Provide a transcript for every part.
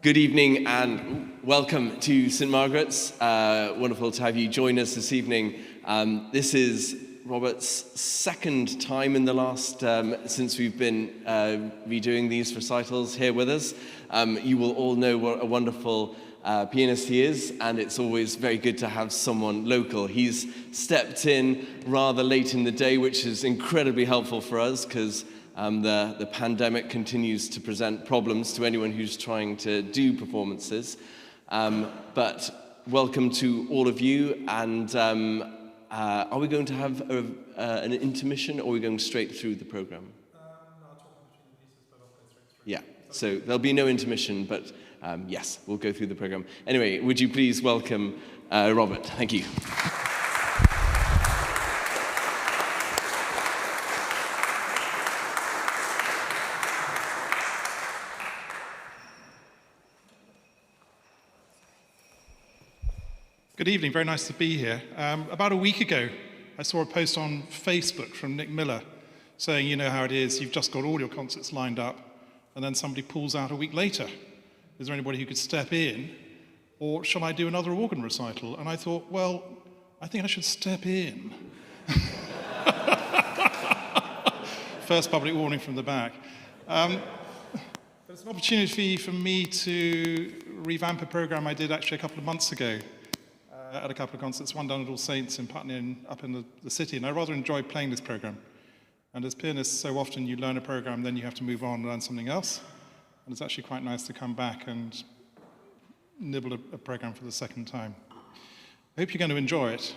Good evening and welcome to St Margaret's. Wonderful to have you join us this evening. This is Robert's second time in the last, since we've been redoing these recitals here with us. You will all know what a wonderful pianist he is, and it's always very good to have someone local. He's stepped in rather late in the day, which is incredibly helpful for us because the pandemic continues to present problems to anyone who's trying to do performances. But welcome to all of you. And are we going to have an intermission, or are we going straight through the program? No, I'll talk in between the pieces, but I'll go straight through. Yeah, so there'll be no intermission, but yes, we'll go through the program. Anyway, would you please welcome Robert? Thank you. Good evening, very nice to be here. About a week ago, I saw a post on Facebook from Nick Miller saying, you know how it is, you've just got all your concerts lined up, and then somebody pulls out a week later. Is there anybody who could step in, or shall I do another organ recital? And I thought, well, I think I should step in. First public warning from the back. But it's an opportunity for me to revamp a program I did actually a couple of months ago. At a couple of concerts, one down at All Saints in Putney up in the city, and I rather enjoyed playing this program. And as pianists, so often you learn a program, then you have to move on and learn something else. And it's actually quite nice to come back and nibble a program for the second time. I hope you're going to enjoy it.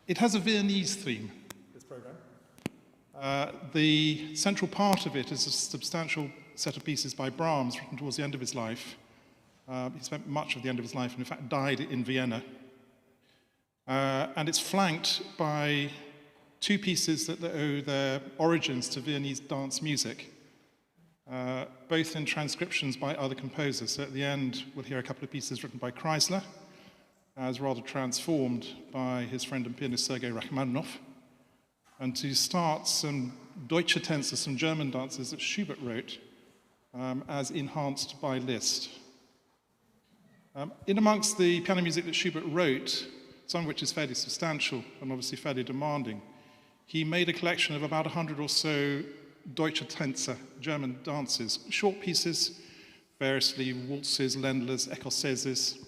It has a Viennese theme, this program. The central part of it is a substantial set of pieces by Brahms written towards the end of his life. He spent much of the end of his life, and in fact died in Vienna. And it's flanked by two pieces that owe their origins to Viennese dance music, both in transcriptions by other composers. So at the end, we'll hear a couple of pieces written by Kreisler, as rather transformed by his friend and pianist Sergei Rachmaninoff. And to start, some Deutsche Tänze, some German dances that Schubert wrote, as enhanced by Liszt. In amongst the piano music that Schubert wrote, some of which is fairly substantial and obviously fairly demanding, he made a collection of about 100 or so Deutsche Tänze, German dances, short pieces, variously waltzes, Ländlers, Ecosaises,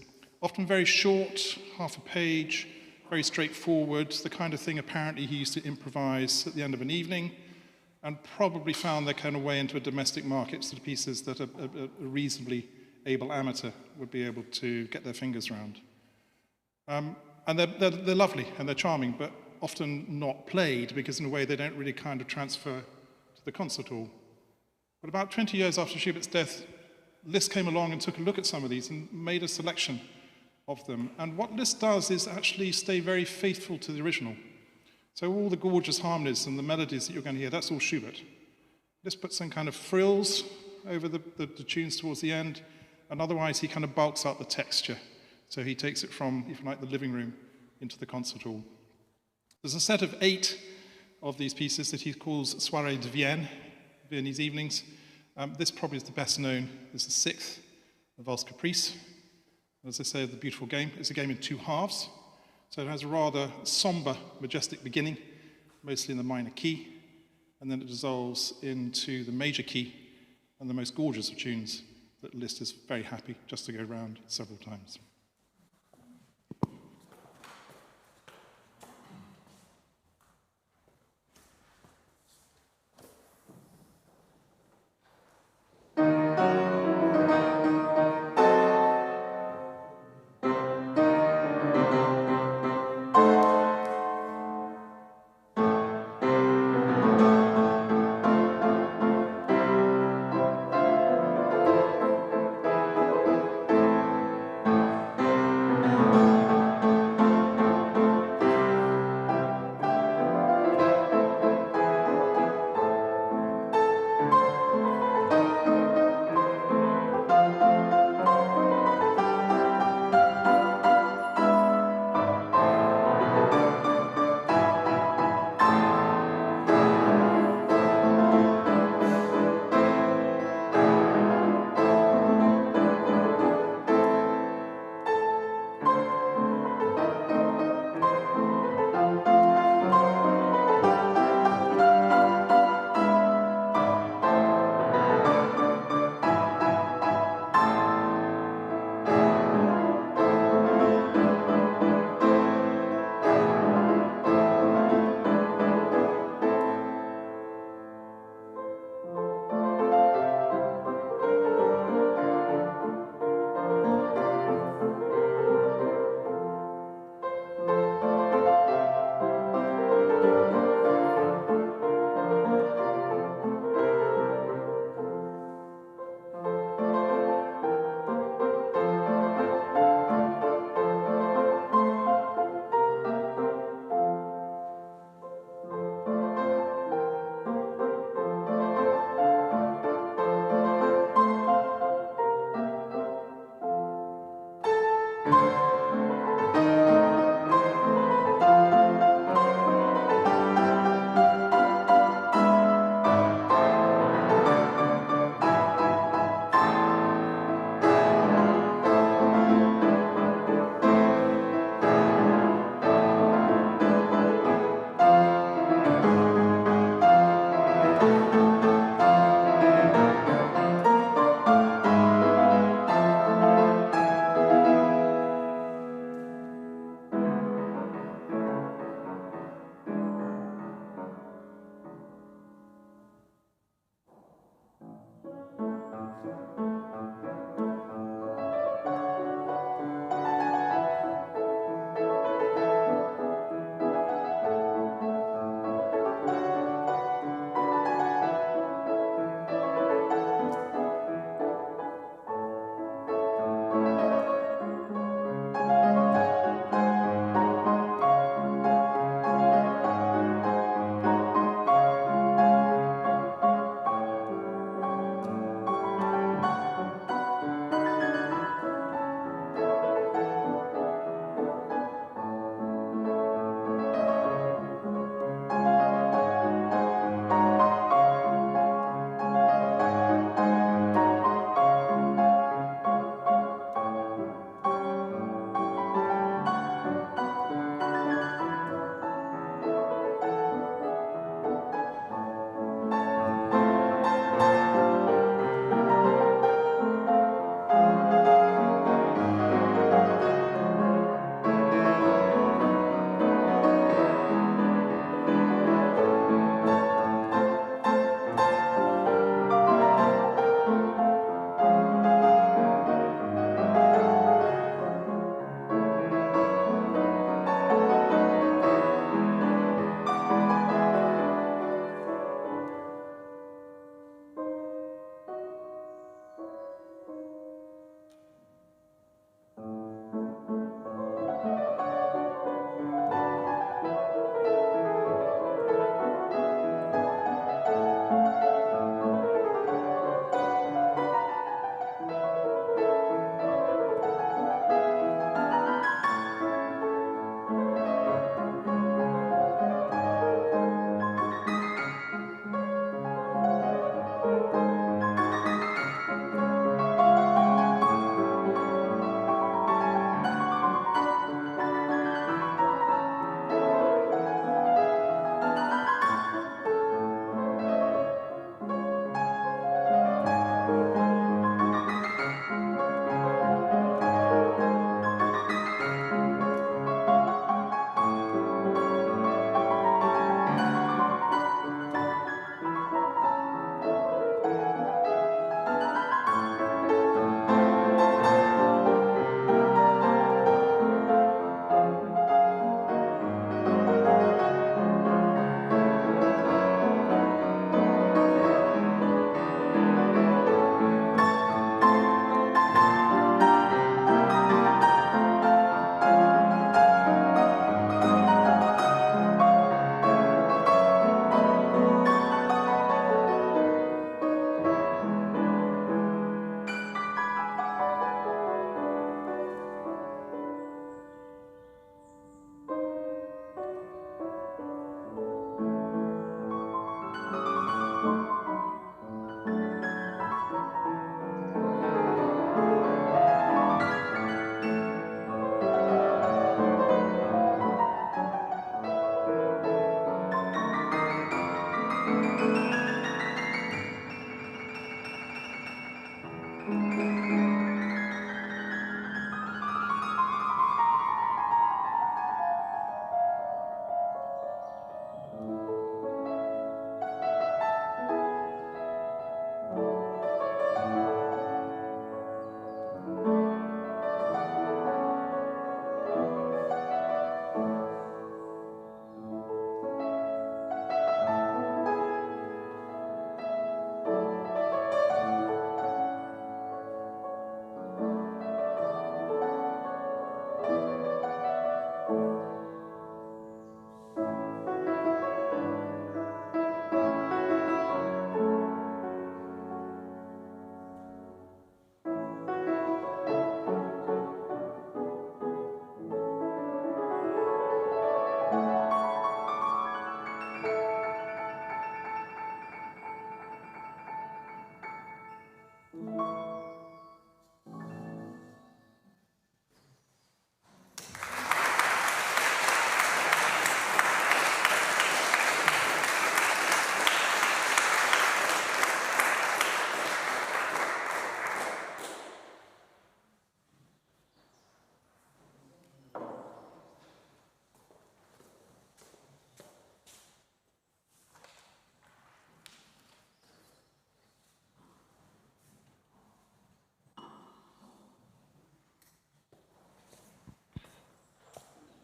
often very short, half a page, very straightforward, the kind of thing apparently he used to improvise at the end of an evening, and probably found their kind of way into a domestic market, sort of pieces that a reasonably able amateur would be able to get their fingers around. And they're lovely and they're charming, but often not played because in a way they don't really kind of transfer to the concert hall. But about 20 years after Schubert's death, Liszt came along and took a look at some of these and made a selection of them. And what Liszt does is actually stay very faithful to the original. So all the gorgeous harmonies and the melodies that you're going to hear, that's all Schubert. Liszt puts some kind of frills over the tunes towards the end, and otherwise he kind of bulks out the texture. So he takes it from, if you like, the living room into the concert hall. There's a set of 8 of these pieces that he calls Soirée de Vienne, Viennese evenings. This probably is the best known. This is the 6th, the Valse Caprice. As I say, the beautiful game. It's a game in 2 halves. So it has a rather somber, majestic beginning, mostly in the minor key, and then it dissolves into the major key and the most gorgeous of tunes that Liszt is very happy just to go round several times.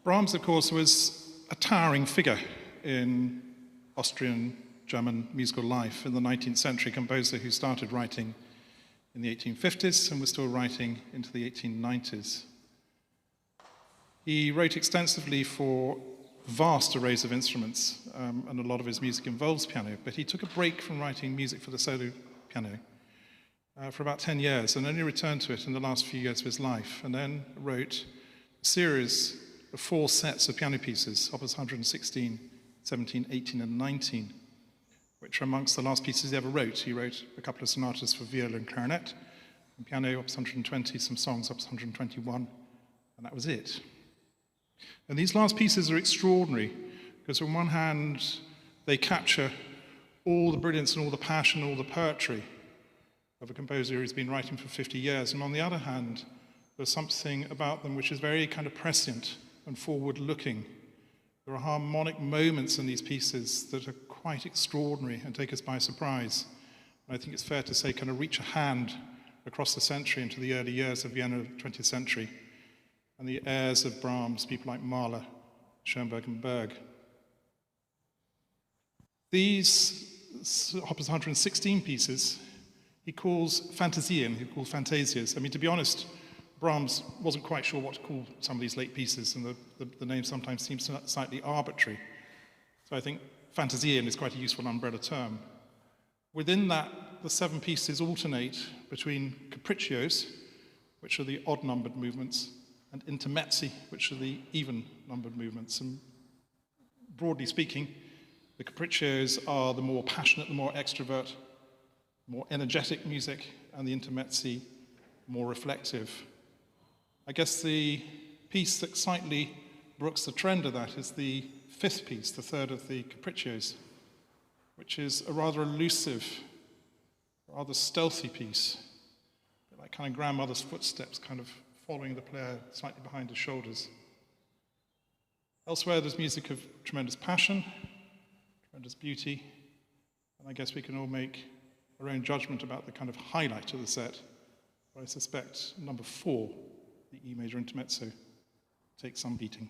Brahms, of course, was a towering figure in Austrian German musical life in the 19th century, composer who started writing in the 1850s and was still writing into the 1890s. He wrote extensively for vast arrays of instruments, and a lot of his music involves piano, but he took a break from writing music for the solo piano for about 10 years and only returned to it in the last few years of his life, and then wrote a series of 4 sets of piano pieces, opus 116, 17, 18, and 19, which are amongst the last pieces he ever wrote. He wrote a couple of sonatas for viola and clarinet, and piano, opus 120, some songs, opus 121, and that was it. And these last pieces are extraordinary, because on one hand, they capture all the brilliance and all the passion, all the poetry of a composer who's been writing for 50 years, and on the other hand, there's something about them which is very kind of prescient and forward-looking. There are harmonic moments in these pieces that are quite extraordinary and take us by surprise. And I think it's fair to say kind of reach a hand across the century into the early years of Vienna 20th century and the heirs of Brahms, people like Mahler, Schoenberg, and Berg. These opus 116 pieces he calls Fantasien, he calls Fantasias. I mean, to be honest, Brahms wasn't quite sure what to call some of these late pieces, and the name sometimes seems slightly arbitrary. So I think Fantasien is quite a useful umbrella term. Within that, the 7 pieces alternate between capriccios, which are the odd-numbered movements, and intermezzi, which are the even-numbered movements. And broadly speaking, the capriccios are the more passionate, the more extrovert, more energetic music, and the intermezzi more reflective. I guess the piece that slightly brooks the trend of that is the 5th piece, the 3rd of the capriccios, which is a rather elusive, rather stealthy piece, like kind of grandmother's footsteps, kind of following the player slightly behind his shoulders. Elsewhere, there's music of tremendous passion, tremendous beauty, and I guess we can all make our own judgment about the kind of highlight of the set. But I suspect number 4, the E major intermezzo, takes some beating.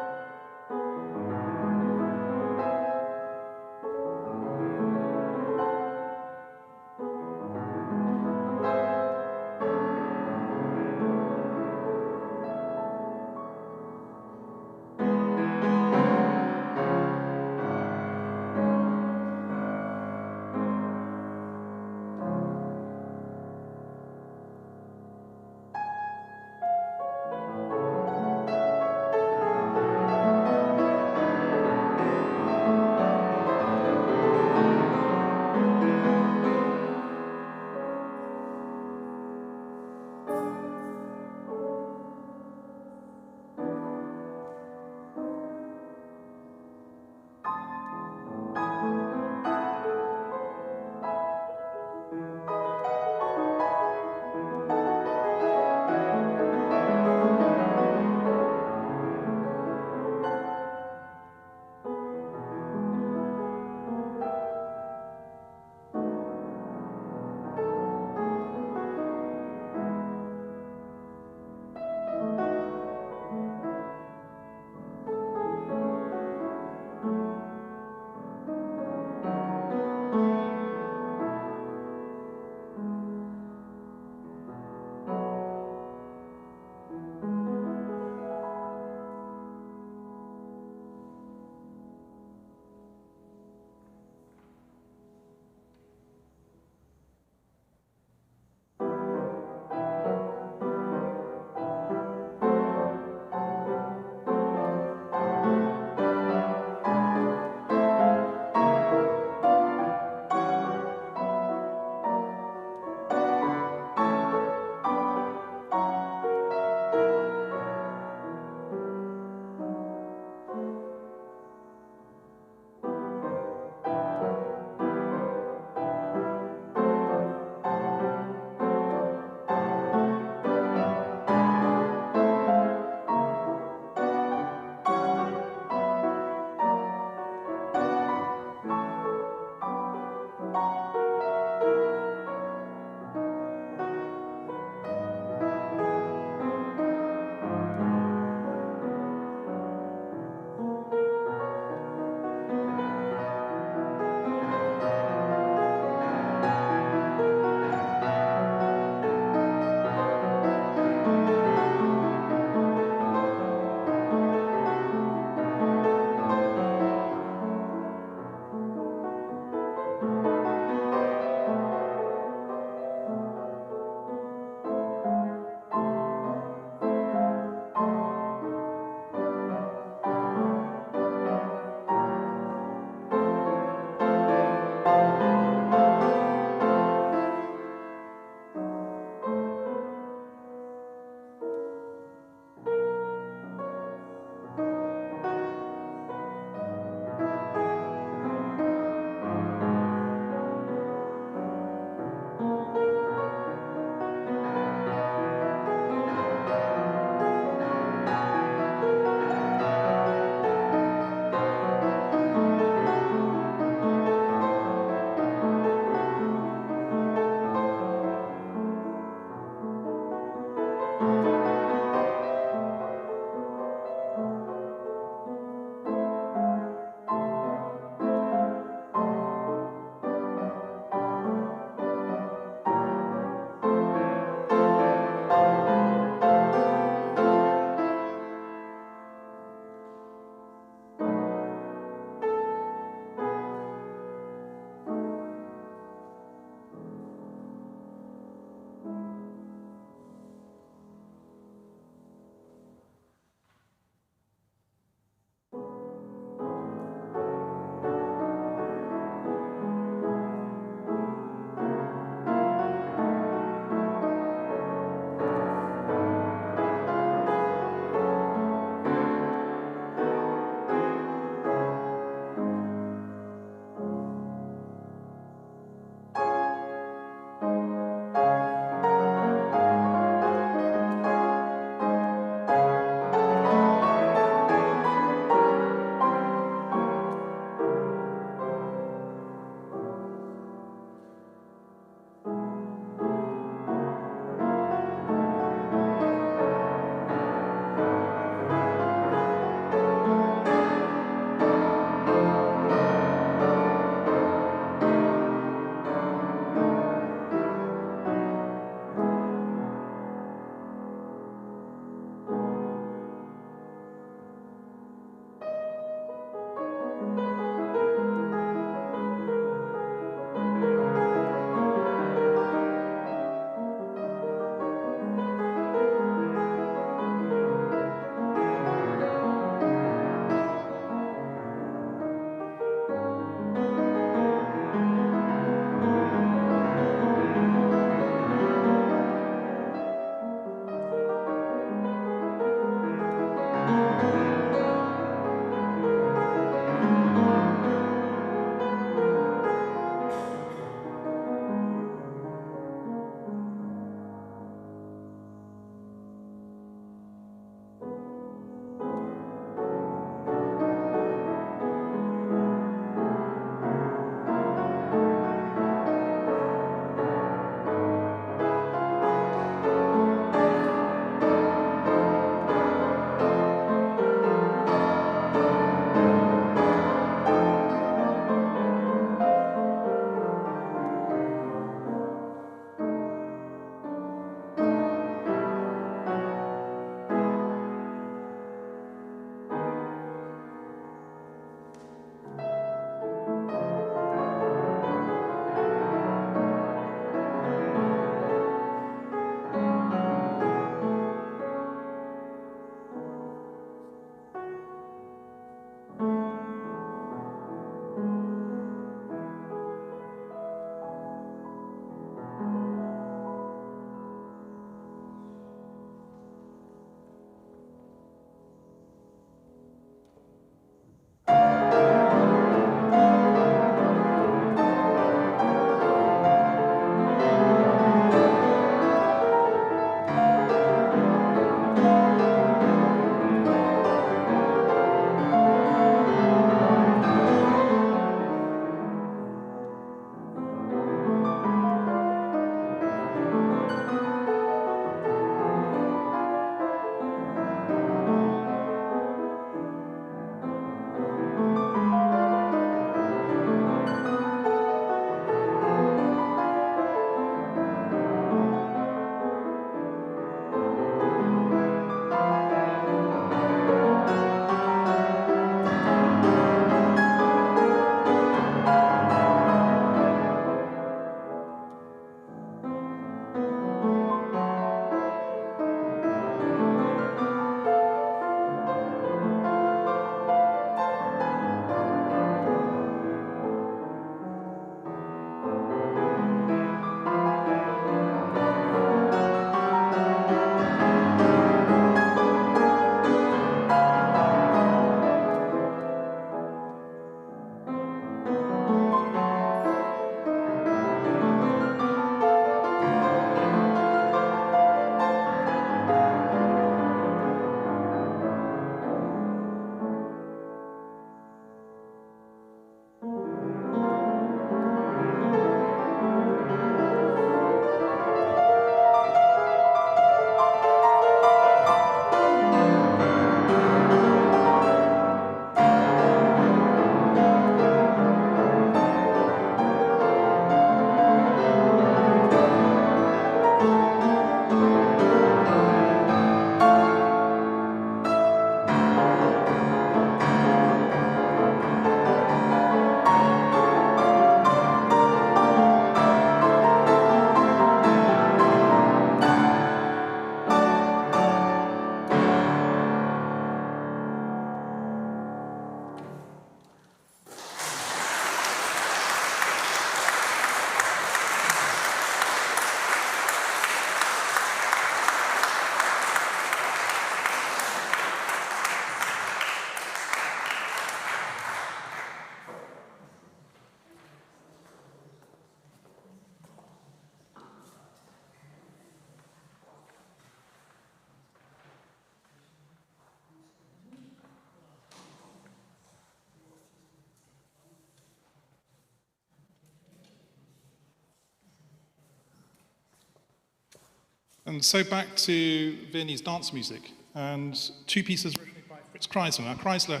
And so back to Viennese dance music, and two pieces written by Fritz Kreisler. Now, Kreisler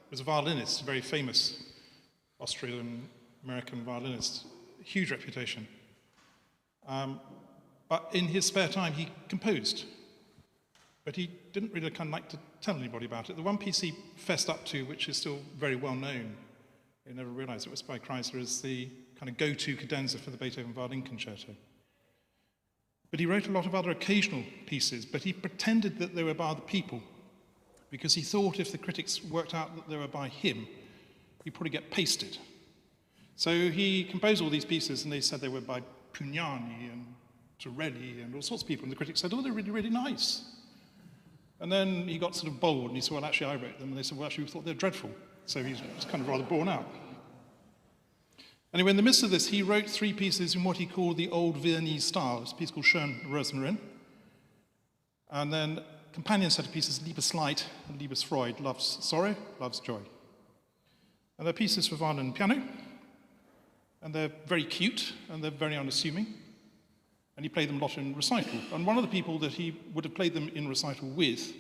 was a violinist, a very famous Austrian-American violinist, huge reputation. But in his spare time, he composed. But he didn't really kind of like to tell anybody about it. The one piece he fessed up to, which is still very well known, I never realized it was by Kreisler, is the kind of go-to cadenza for the Beethoven Violin Concerto. But he wrote a lot of other occasional pieces, but he pretended that they were by other people, because he thought if the critics worked out that they were by him, he'd probably get pasted. So he composed all these pieces, and they said they were by Pugnani and Torelli and all sorts of people, and the critics said, oh, they're really, really nice. And then he got sort of bold, and he said, well, actually, I wrote them, and they said, well, actually, we thought they're dreadful. So he was kind of rather borne out. Anyway, in the midst of this, he wrote three pieces in what he called the old Viennese style. It's a piece called Schön Rosmarin. And then companion set of pieces, Liebesleid and Liebesfreude, love's sorrow, love's joy. And they're pieces for violin and piano. And they're very cute, and they're very unassuming. And he played them a lot in recital. And one of the people that he would have played them in recital with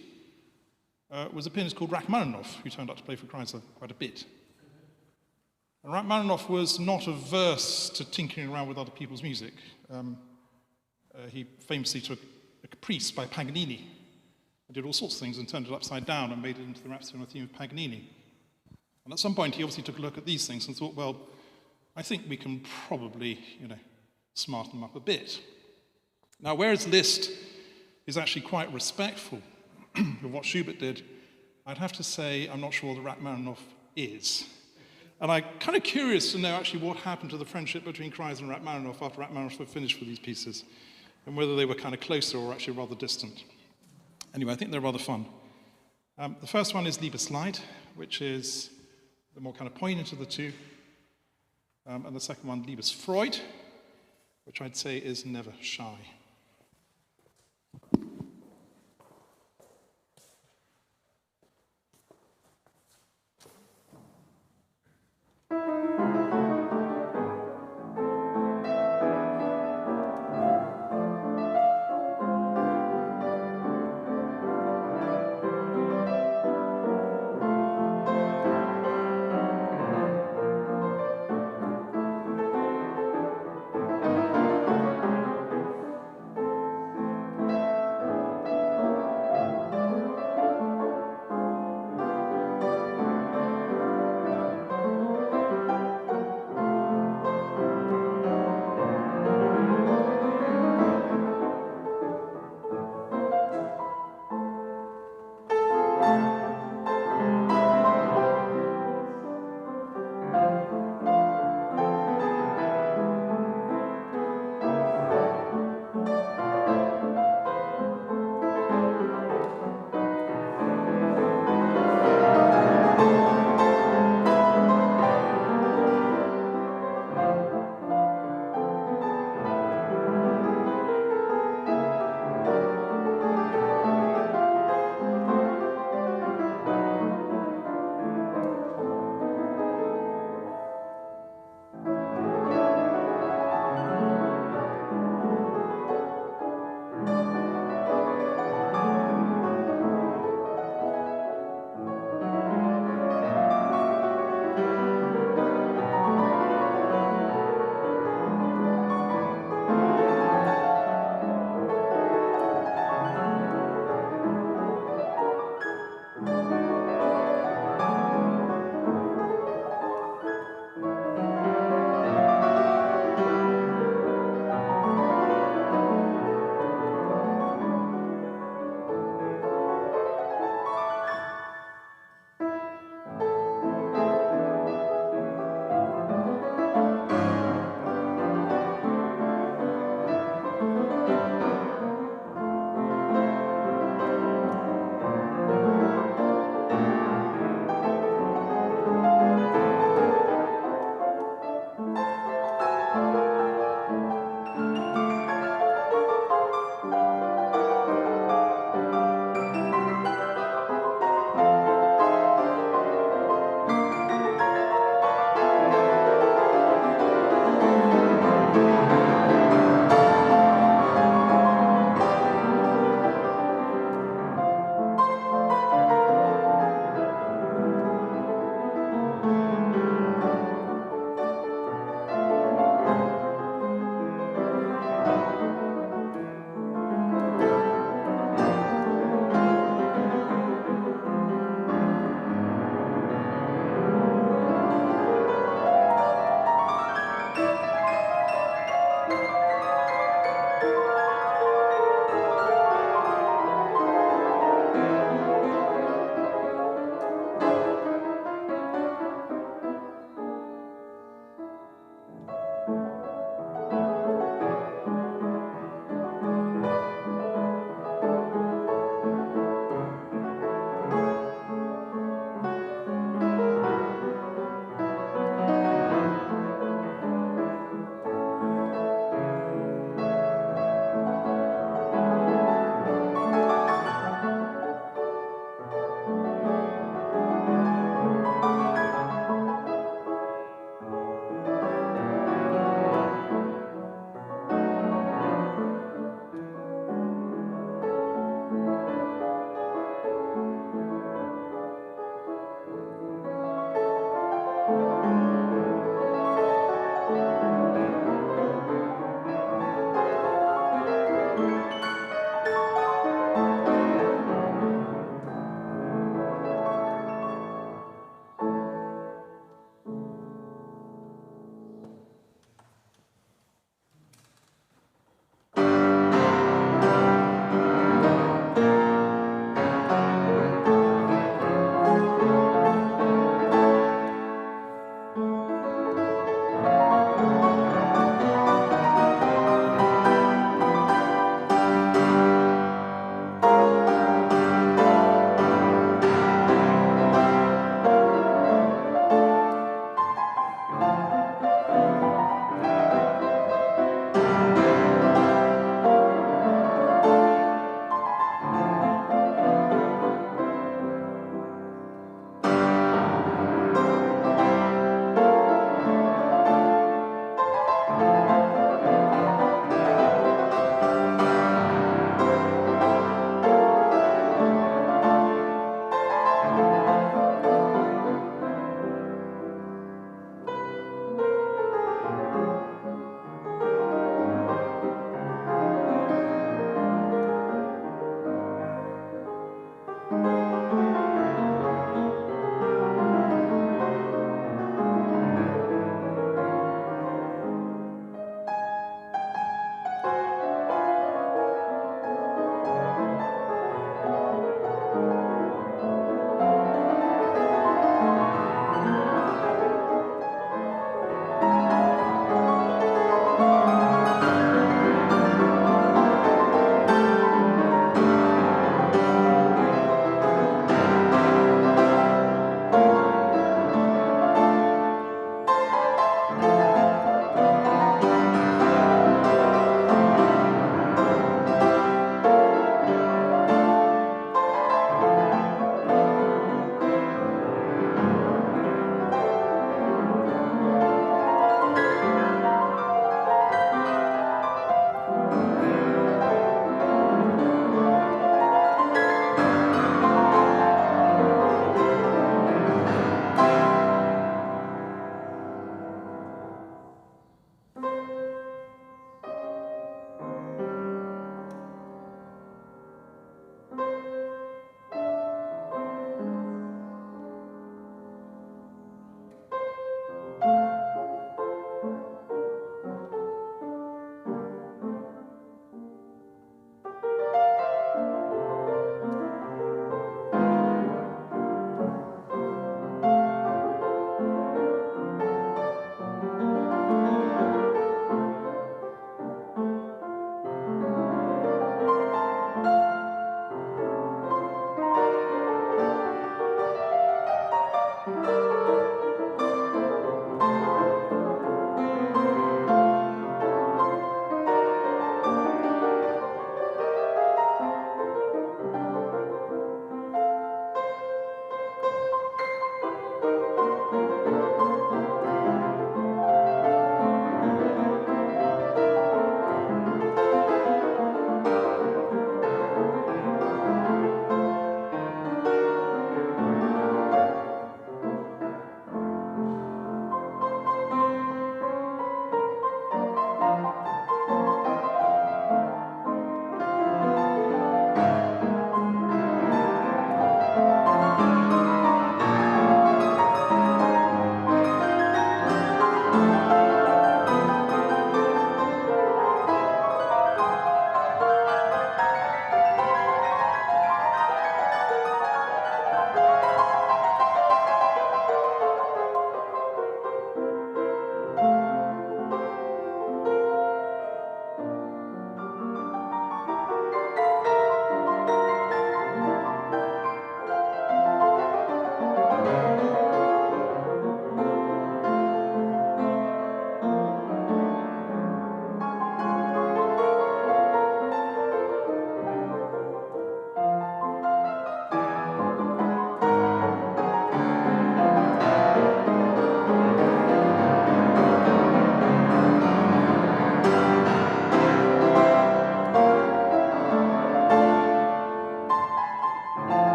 was a pianist called Rachmaninoff, who turned out to play for Kreisler quite a bit. And Rachmaninoff was not averse to tinkering around with other people's music. He famously took a caprice by Paganini and did all sorts of things and turned it upside down and made it into the Rhapsody on the theme of Paganini. And at some point, he obviously took a look at these things and thought, well, I think we can probably, smarten them up a bit. Now, whereas Liszt is actually quite respectful of what Schubert did, I'd have to say I'm not sure that Rachmaninoff is. And I'm kind of curious to know actually what happened to the friendship between Kreisler and Rachmaninoff after Rachmaninoff had finished with these pieces, and whether they were kind of closer or actually rather distant. Anyway, I think they're rather fun. The first one is Liebesleid, which is the more kind of poignant of the two. And the second one, Liebesfreude, which I'd say is never shy.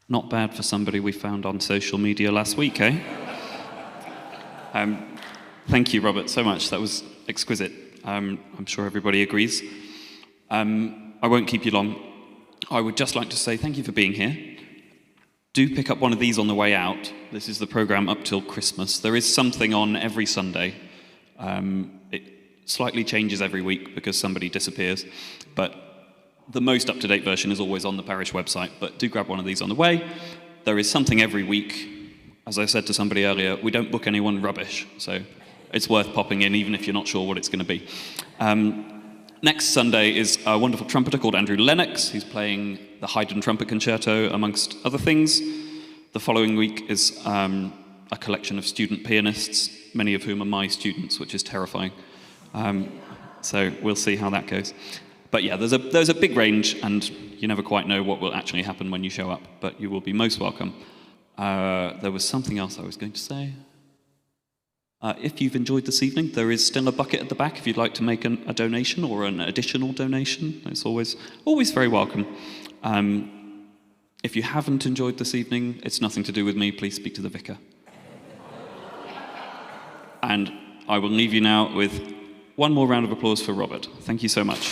Not bad for somebody we found on social media last week, eh? Thank you, Robert, so much. That was exquisite. I'm sure everybody agrees. I won't keep you long. I would just like to say thank you for being here. Do pick up one of these on the way out. This is the programme up till Christmas. There is something on every Sunday. It slightly changes every week because somebody disappears, but the most up-to-date version is always on the parish website, but do grab one of these on the way. There is something every week. As I said to somebody earlier, we don't book anyone rubbish, so it's worth popping in even if you're not sure what it's going to be. Next Sunday is a wonderful trumpeter called Andrew Lennox. He's playing the Haydn Trumpet Concerto, amongst other things. The following week is a collection of student pianists, many of whom are my students, which is terrifying. So we'll see how that goes. But yeah, there's a big range, and you never quite know what will actually happen when you show up, but you will be most welcome. There was something else I was going to say. If you've enjoyed this evening, there is still a bucket at the back if you'd like to make a donation or an additional donation. It's always very welcome. If you haven't enjoyed this evening, it's nothing to do with me. Please speak to the vicar. And I will leave you now with one more round of applause for Robert. Thank you so much.